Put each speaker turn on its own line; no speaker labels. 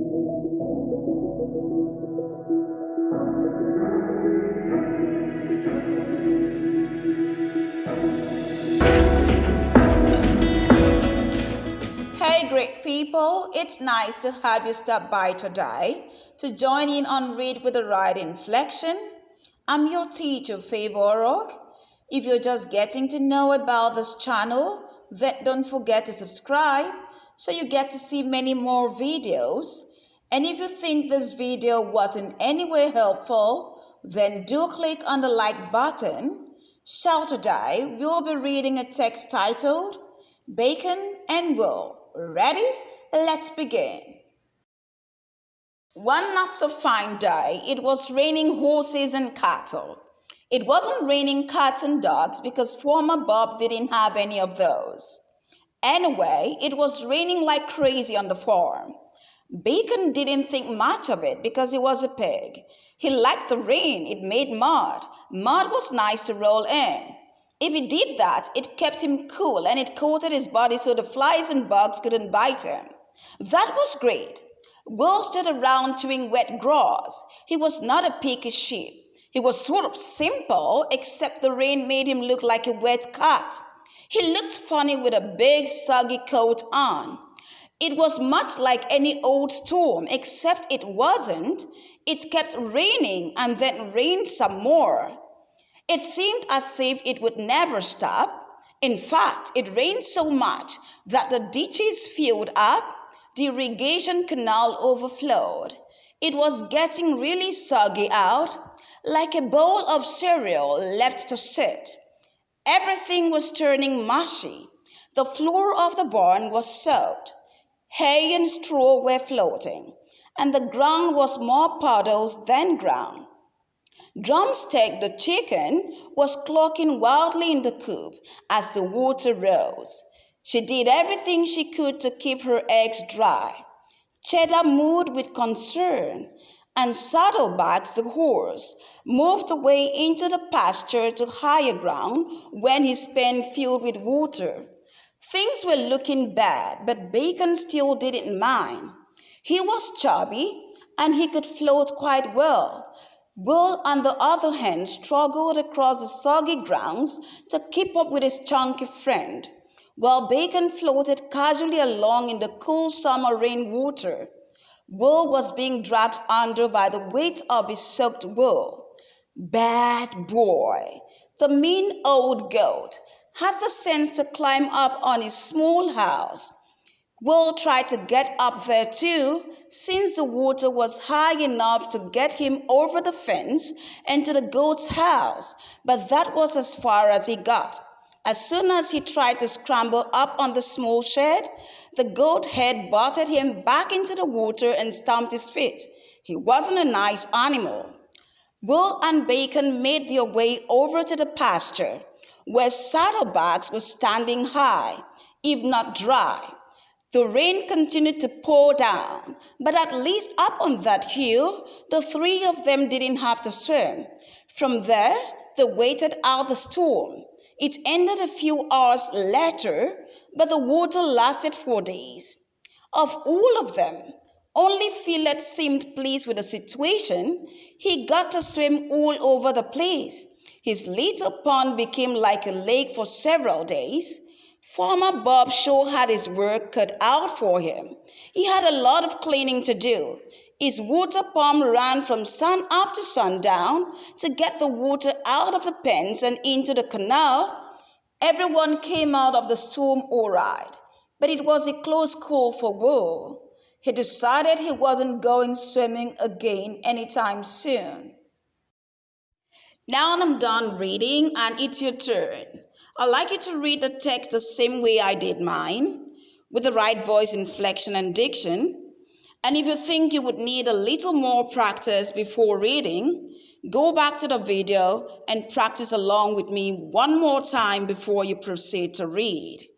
Hey great people, it's nice to have you stop by today to join in on Read with the Right Inflection. I'm your teacher, Favor. If you're just getting to know about this channel, then don't forget to subscribe so you get to see many more videos. And if you think this video was in any way helpful, then do click on the like button. So today we'll be reading a text titled Bacon and Wool. Ready? Let's begin. One not so fine day, it was raining horses and cattle. It wasn't raining cats and dogs because Farmer Bob didn't have any of those. Anyway, it was raining like crazy on the farm. Bacon didn't think much of it because he was a pig. He liked the rain, it made mud. Mud was nice to roll in. If he did that, it kept him cool and it coated his body so the flies and bugs couldn't bite him. That was great. Will stood around chewing wet grass. He was not a picky sheep. He was sort of simple, except the rain made him look like a wet cat. He looked funny with a big soggy coat on. It was much like any old storm, except it wasn't. It kept raining and then rained some more. It seemed as if it would never stop. In fact, it rained so much that the ditches filled up, the irrigation canal overflowed. It was getting really soggy out, like a bowl of cereal left to sit. Everything was turning mushy. The floor of the barn was soaked. Hay and straw were floating, and the ground was more puddles than ground. Drumstick the chicken was clucking wildly in the coop as the water rose. She did everything she could to keep her eggs dry. Cheddar mooed with concern, and Saddlebags the horse moved away into the pasture to higher ground when his pen filled with water. Things were looking bad, but Bacon still didn't mind. He was chubby, and he could float quite well. Will, on the other hand, struggled across the soggy grounds to keep up with his chunky friend, while Bacon floated casually along in the cool summer rain water. Will was being dragged under by the weight of his soaked wool. Bad boy! The mean old goat had the sense to climb up on his small house. Will tried to get up there too, since the water was high enough to get him over the fence and to the goat's house, but that was as far as he got. As soon as he tried to scramble up on the small shed, the goat head butted him back into the water and stomped his feet. He wasn't a nice animal. Will and Bacon made their way over to the pasture, where Saddlebags was standing high, if not dry. The rain continued to pour down, but at least up on that hill, the three of them didn't have to swim. From there, they waited out the storm. It ended a few hours later, but the water lasted 4 days. Of all of them, only Philip seemed pleased with the situation. He got to swim all over the place. His little pond became like a lake for several days. Farmer Bob sure had his work cut out for him. He had a lot of cleaning to do. His water pump ran from sun up to sundown to get the water out of the pens and into the canal. Everyone came out of the storm all right, but it was a close call for Will. He decided he wasn't going swimming again anytime soon. Now I'm done reading and it's your turn. I'd like you to read the text the same way I did mine, with the right voice, inflection, and diction. And if you think you would need a little more practice before reading, go back to the video and practice along with me one more time before you proceed to read.